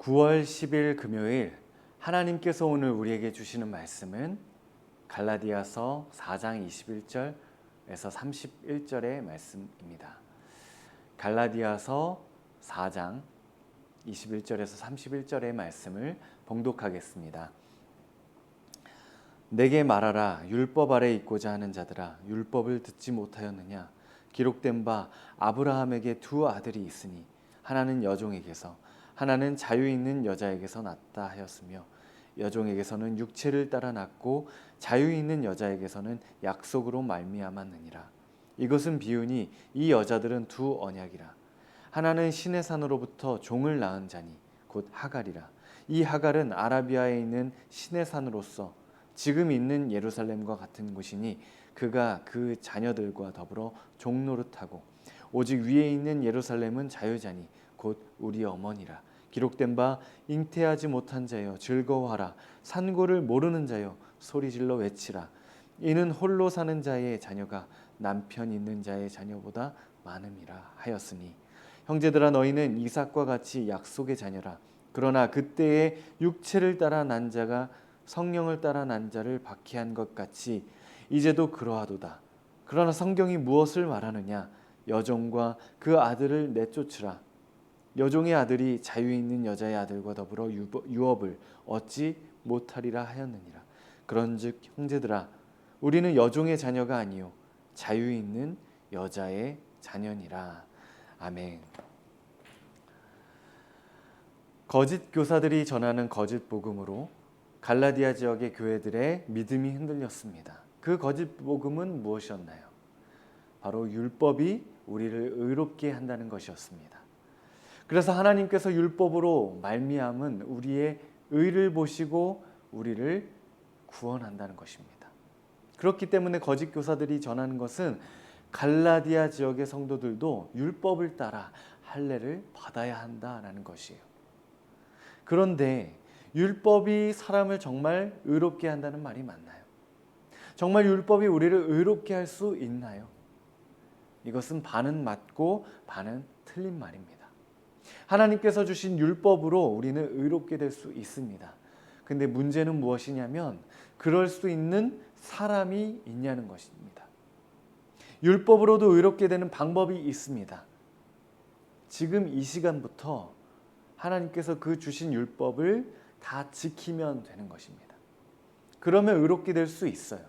9월 10일 금요일 하나님께서 오늘 우리에게 주시는 말씀은 갈라디아서 4장 21절에서 31절의 말씀입니다. 갈라디아서 4장 21절에서 31절의 말씀을 봉독하겠습니다. 내게 말하라. 율법 아래 있고자 하는 자들아, 율법을 듣지 못하였느냐? 기록된 바 아브라함에게 두 아들이 있으니 하나는 여종에게서 하나는 자유 있는 여자에게서 났다 하였으며 여종에게서는 육체를 따라 났고 자유 있는 여자에게서는 약속으로 말미암았느니라. 이것은 비유니 이 여자들은 두 언약이라. 하나는 신의 산으로부터 종을 낳은 자니 곧 하갈이라. 이 하갈은 아라비아에 있는 신의 산으로서 지금 있는 예루살렘과 같은 곳이니 그가 그 자녀들과 더불어 종노릇하고 오직 위에 있는 예루살렘은 자유자니 곧 우리 어머니라. 기록된 바 잉태하지 못한 자여 즐거워하라. 산고를 모르는 자여 소리질러 외치라. 이는 홀로 사는 자의 자녀가 남편 있는 자의 자녀보다 많음이라 하였으니 형제들아, 너희는 이삭과 같이 약속의 자녀라. 그러나 그때에 육체를 따라 난 자가 성령을 따라 난 자를 박해한 것 같이 이제도 그러하도다. 그러나 성경이 무엇을 말하느냐? 여종과 그 아들을 내쫓으라. 여종의 아들이 자유 있는 여자의 아들과 더불어 유업을 얻지 못하리라 하였느니라. 그런즉 형제들아, 우리는 여종의 자녀가 아니요 자유 있는 여자의 자녀니라. 아멘. 거짓 교사들이 전하는 거짓 복음으로 갈라디아 지역의 교회들의 믿음이 흔들렸습니다. 그 거짓 복음은 무엇이었나요? 바로 율법이 우리를 의롭게 한다는 것이었습니다. 그래서 하나님께서 율법으로 말미암은 우리의 의를 보시고 우리를 구원한다는 것입니다. 그렇기 때문에 거짓 교사들이 전하는 것은 갈라디아 지역의 성도들도 율법을 따라 할례를 받아야 한다라는 것이에요. 그런데 율법이 사람을 정말 의롭게 한다는 말이 맞나요? 정말 율법이 우리를 의롭게 할 수 있나요? 이것은 반은 맞고 반은 틀린 말입니다. 하나님께서 주신 율법으로 우리는 의롭게 될 수 있습니다. 근데 문제는 무엇이냐면 그럴 수 있는 사람이 있냐는 것입니다. 율법으로도 의롭게 되는 방법이 있습니다. 지금 이 시간부터 하나님께서 그 주신 율법을 다 지키면 되는 것입니다. 그러면 의롭게 될 수 있어요.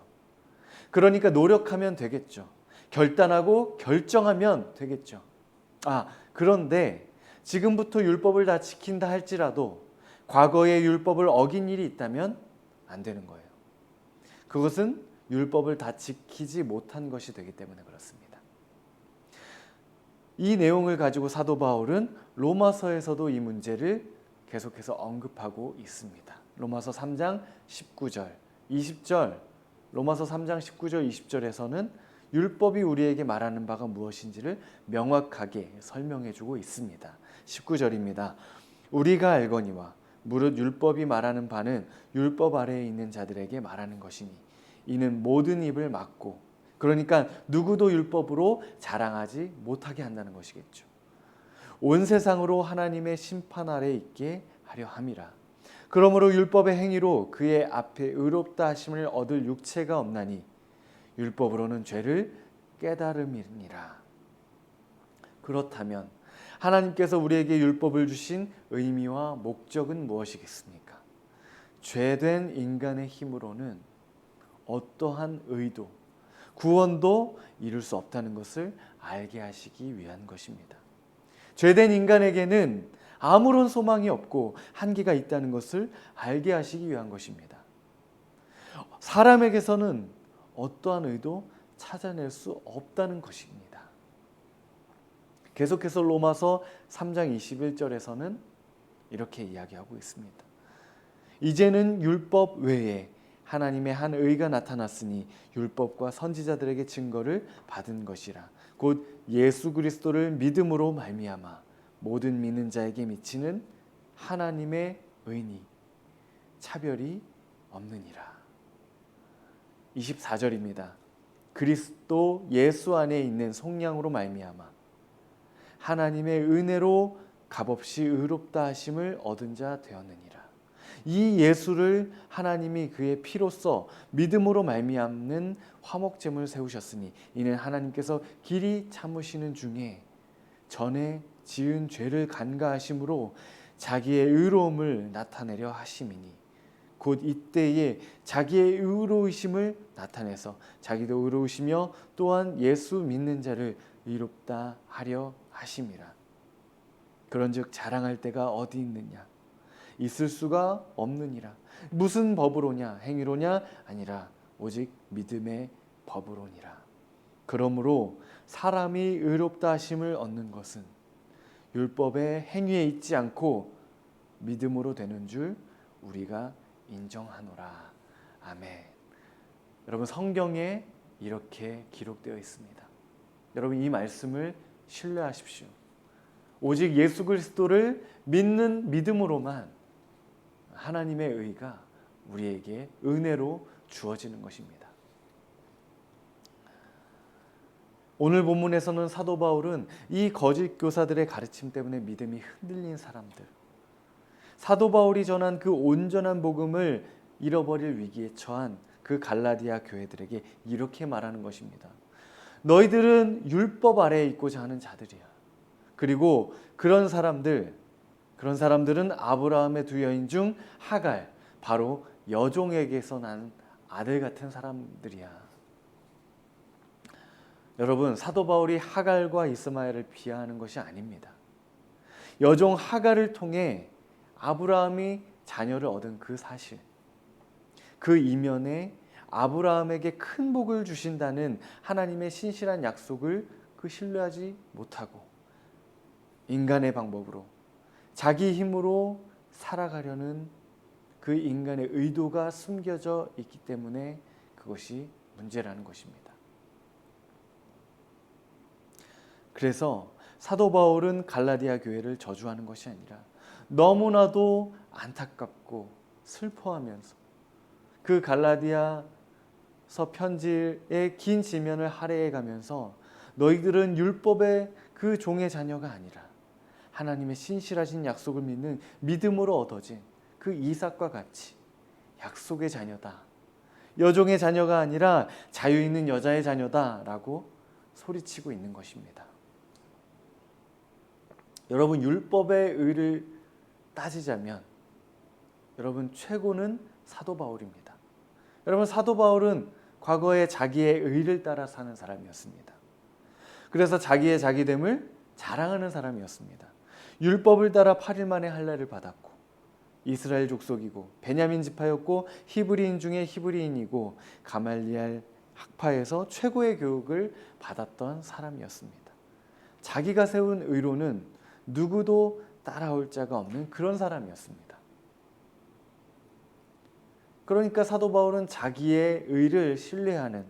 그러니까 노력하면 되겠죠. 결단하고 결정하면 되겠죠. 그런데 지금부터 율법을 다 지킨다 할지라도 과거에 율법을 어긴 일이 있다면 안 되는 거예요. 그것은 율법을 다 지키지 못한 것이 되기 때문에 그렇습니다. 이 내용을 가지고 사도 바울은 로마서에서도 이 문제를 계속해서 언급하고 있습니다. 로마서 3장 19절, 20절, 로마서 3장 19절, 20절에서는 율법이 우리에게 말하는 바가 무엇인지를 명확하게 설명해 주고 있습니다. 19절입니다. 우리가 알거니와 무릇 율법이 말하는 바는 율법 아래에 있는 자들에게 말하는 것이니 이는 모든 입을 막고, 그러니까 누구도 율법으로 자랑하지 못하게 한다는 것이겠죠. 온 세상으로 하나님의 심판 아래 있게 하려 함이라. 그러므로 율법의 행위로 그의 앞에 의롭다 하심을 얻을 육체가 없나니 율법으로는 죄를 깨달음이니라. 그렇다면 하나님께서 우리에게 율법을 주신 의미와 목적은 무엇이겠습니까? 죄된 인간의 힘으로는 어떠한 의도, 구원도 이룰 수 없다는 것을 알게 하시기 위한 것입니다. 죄된 인간에게는 아무런 소망이 없고 한계가 있다는 것을 알게 하시기 위한 것입니다. 사람에게서는 어떠한 의도 찾아낼 수 없다는 것입니다. 계속해서 로마서 3장 21절에서는 이렇게 이야기하고 있습니다. 이제는 율법 외에 하나님의 한 의가 나타났으니 율법과 선지자들에게 증거를 받은 것이라. 곧 예수 그리스도를 믿음으로 말미암아 모든 믿는 자에게 미치는 하나님의 의니 차별이 없느니라. 24절입니다. 그리스도 예수 안에 있는 속량으로 말미암아 하나님의 은혜로 값없이 의롭다 하심을 얻은 자 되었느니라. 이 예수를 하나님이 그의 피로써 믿음으로 말미암는 화목제물을 세우셨으니 이는 하나님께서 길이 참으시는 중에 전에 지은 죄를 간과하심으로 자기의 의로움을 나타내려 하심이니 곧 이때에 자기의 의로우심을 나타내서 자기도 의로우시며 또한 예수 믿는 자를 의롭다 하려 하심이라. 그런즉 자랑할 때가 어디 있느냐? 있을 수가 없느니라. 무슨 법으로냐? 행위로냐? 아니라 오직 믿음의 법으로니라. 그러므로 사람이 의롭다 하심을 얻는 것은 율법의 행위에 있지 않고 믿음으로 되는 줄 우리가 인정하노라. 아멘. 여러분, 성경에 이렇게 기록되어 있습니다. 여러분, 이 말씀을 신뢰하십시오. 오직 예수 그리스도를 믿는 믿음으로만 하나님의 의가 우리에게 은혜로 주어지는 것입니다. 오늘 본문에서는 사도 바울은 이 거짓 교사들의 가르침 때문에 믿음이 흔들린 사람들, 사도 바울이 전한 그 온전한 복음을 잃어버릴 위기에 처한 그 갈라디아 교회들에게 이렇게 말하는 것입니다. 너희들은 율법 아래에 있고자 하는 자들이야. 그리고 그런 사람들은 아브라함의 두 여인 중 하갈, 바로 여종에게서 난 아들 같은 사람들이야. 여러분, 사도 바울이 하갈과 이스마엘을 비하하는 것이 아닙니다. 여종 하갈을 통해 아브라함이 자녀를 얻은 그 사실, 그 이면에 아브라함에게 큰 복을 주신다는 하나님의 신실한 약속을 신뢰하지 못하고 인간의 방법으로 자기 힘으로 살아가려는 그 인간의 의도가 숨겨져 있기 때문에 그것이 문제라는 것입니다. 그래서 사도 바울은 갈라디아 교회를 저주하는 것이 아니라 너무나도 안타깝고 슬퍼하면서 그 갈라디아서 편지의 긴 지면을 할애해 가면서 너희들은 율법의 그 종의 자녀가 아니라 하나님의 신실하신 약속을 믿는 믿음으로 얻어진 그 이삭과 같이 약속의 자녀다. 여종의 자녀가 아니라 자유 있는 여자의 자녀다라고 소리치고 있는 것입니다. 여러분, 율법의 의를 따지자면 여러분, 최고는 사도 바울입니다. 여러분, 사도 바울은 과거에 자기의 의를 따라 사는 사람이었습니다. 그래서 자기의 자기됨을 자랑하는 사람이었습니다. 율법을 따라 8일 만에 할례를 받았고 이스라엘 족속이고 베냐민 지파였고 히브리인 중에 히브리인이고 가말리엘 학파에서 최고의 교육을 받았던 사람이었습니다. 자기가 세운 의로는 누구도 따라올 자가 없는 그런 사람이었습니다. 그러니까 사도 바울은 자기의 의를 신뢰하는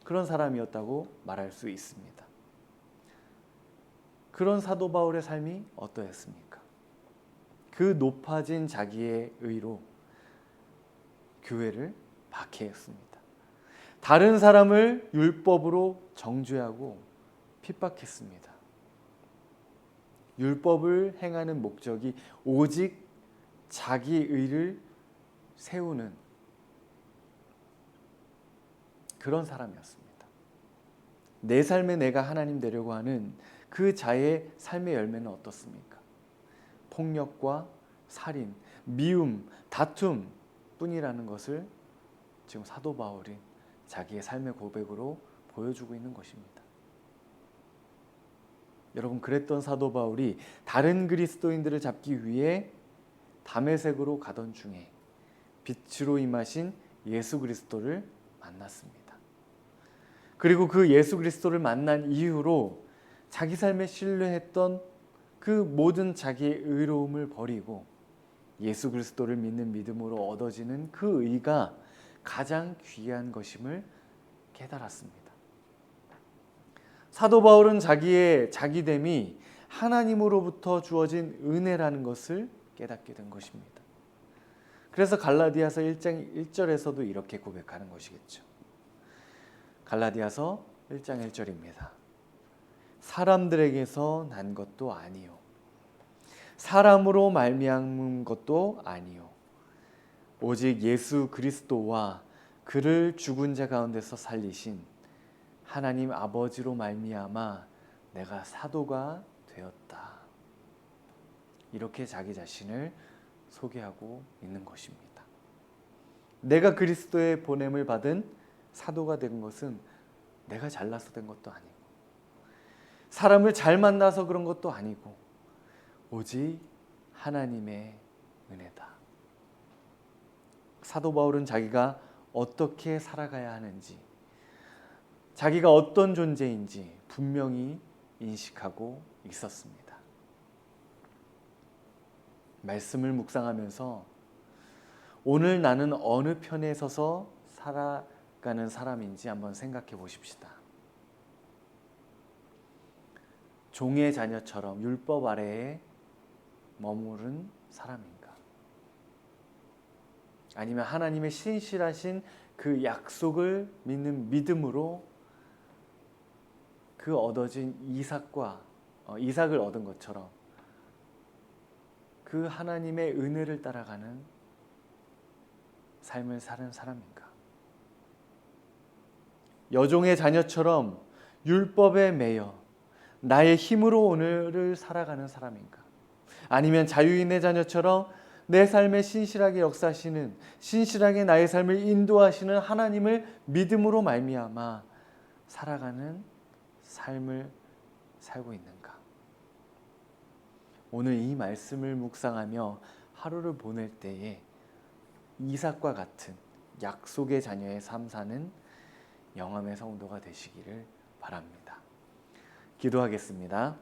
그런 사람이었다고 말할 수 있습니다. 그런 사도 바울의 삶이 어떠했습니까? 그 높아진 자기의 의로 교회를 박해했습니다. 다른 사람을 율법으로 정죄하고 핍박했습니다. 율법을 행하는 목적이 오직 자기 의를 세우는 그런 사람이었습니다. 내 삶에 내가 하나님 되려고 하는 그 자의 삶의 열매는 어떻습니까? 폭력과 살인, 미움, 다툼 뿐이라는 것을 지금 사도 바울이 자기의 삶의 고백으로 보여주고 있는 것입니다. 여러분, 그랬던 사도 바울이 다른 그리스도인들을 잡기 위해 다메섹으로 가던 중에 빛으로 임하신 예수 그리스도를 만났습니다. 그리고 그 예수 그리스도를 만난 이후로 자기 삶에 신뢰했던 그 모든 자기의 의로움을 버리고 예수 그리스도를 믿는 믿음으로 얻어지는 그 의가 가장 귀한 것임을 깨달았습니다. 사도 바울은 자기의 자기됨이 하나님으로부터 주어진 은혜라는 것을 깨닫게 된 것입니다. 그래서 갈라디아서 1장 1절에서도 이렇게 고백하는 것이겠죠. 갈라디아서 1장 1절입니다. 사람들에게서 난 것도 아니요 사람으로 말미암은 것도 아니요 오직 예수 그리스도와 그를 죽은 자 가운데서 살리신 하나님 아버지로 말미암아 내가 사도가 되었다. 이렇게 자기 자신을 소개하고 있는 것입니다. 내가 그리스도의 보냄을 받은 사도가 된 것은 내가 잘나서 된 것도 아니고 사람을 잘 만나서 그런 것도 아니고 오직 하나님의 은혜다. 사도 바울은 자기가 어떻게 살아가야 하는지, 자기가 어떤 존재인지 분명히 인식하고 있었습니다. 말씀을 묵상하면서 오늘 나는 어느 편에 서서 살아가는 사람인지 한번 생각해 보십시다. 종의 자녀처럼 율법 아래에 머무른 사람인가? 아니면 하나님의 신실하신 그 약속을 믿는 믿음으로 그 얻어진 이삭을 얻은 것처럼 그 하나님의 은혜를 따라가는 삶을 사는 사람인가? 여종의 자녀처럼 율법에 매여 나의 힘으로 오늘을 살아가는 사람인가? 아니면 자유인의 자녀처럼 내 삶에 신실하게 역사하시는, 신실하게 나의 삶을 인도하시는 하나님을 믿음으로 말미암아 살아가는 삶을 살고 있는가? 오늘 이 말씀을 묵상하며 하루를 보낼 때에 이삭과 같은 약속의 자녀의 삶 사는 영암의 성도가 되시기를 바랍니다. 기도하겠습니다.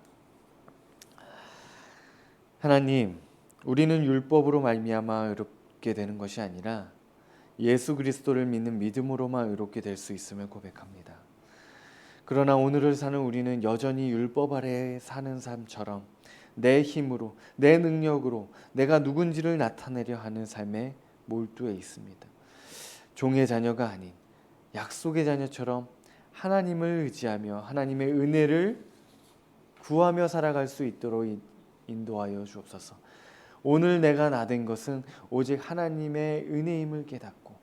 하나님, 우리는 율법으로 말미암아 의롭게 되는 것이 아니라 예수 그리스도를 믿는 믿음으로만 의롭게 될 수 있음을 고백합니다. 그러나 오늘을 사는 우리는 여전히 율법 아래에 사는 삶처럼 내 힘으로, 내 능력으로 내가 누군지를 나타내려 하는 삶에 몰두해 있습니다. 종의 자녀가 아닌 약속의 자녀처럼 하나님을 의지하며 하나님의 은혜를 구하며 살아갈 수 있도록 인도하여 주옵소서. 오늘 내가 나된 것은 오직 하나님의 은혜임을 깨닫고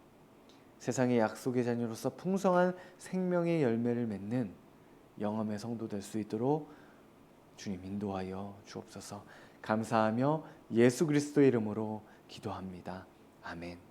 세상의 약속의 자녀로서 풍성한 생명의 열매를 맺는 영험의 성도 될 수 있도록 주님 인도하여 주옵소서. 감사하며 예수 그리스도의 이름으로 기도합니다. 아멘.